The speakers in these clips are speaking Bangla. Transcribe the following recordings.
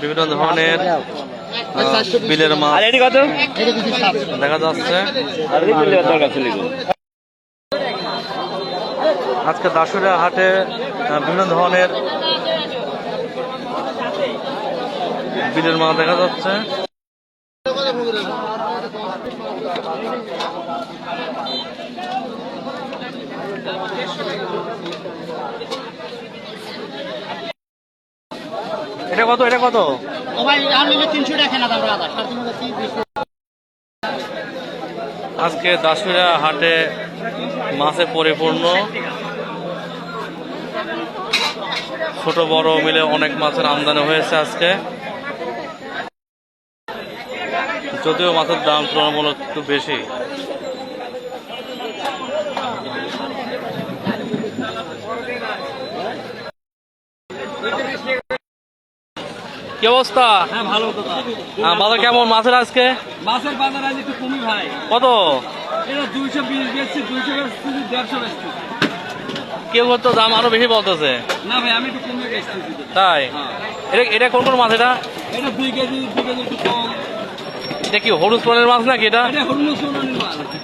বিভিন্ন ধরনের বিলের মাছ দেখা যাচ্ছে। আজকে দাসুরিয়া হাটে বিভিন্ন ধরনের বিলের মাছ দেখা যাচ্ছে। এটা কত? এটা কত? আজকে দাসুরিয়া হাটে মাছে পরিপূর্ণ, ছোট বড় মিলে অনেক মাছের আমদানি হয়েছে আজকে। যদিও মাছের দাম তুলনামূলক একটু বেশি। কি অবস্থা? হ্যাঁ ভালো। বাজার কেমন মাছের আজকে? মাছের বাজার আজ একটু কমই ভাই। কত? এটা 220 বেচছি, 200 বেচছি, 150 বেচছি। কেউ তো দাম আরো বেশি বলতেছে। না ভাই আমি একটু কমে বেচছি। তাই? এটা কোন কোন মাছ? এটা 2 কেজি একটু কম। এটা কি হলুদ প্রাণের মাছ নাকি? এটা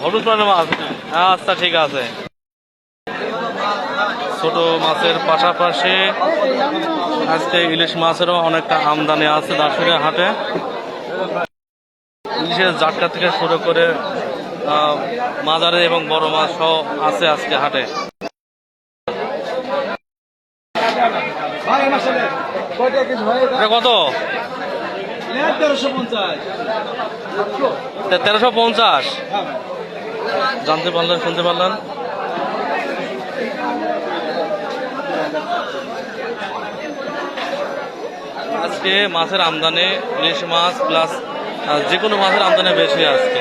হলুদ প্রাণের মাছ। আচ্ছা ঠিক আছে। ছোট মাছের পাশাপাশি আজকে ইলিশ মাছেরও অনেকটা আমদানি আছে দাসুরিয়া হাটে। ইলিশের জাটকা থেকে শুরু করে মাঝারি এবং বড় মাছ সহ আছে আজকে হাটে। কত? 1350। জানতে পারলেন, শুনতে পারলেন। আজকে মাছের আমদানি ইলিশ মাছ প্লাস যে কোনো মাছের আমদানি বেশি আজকে।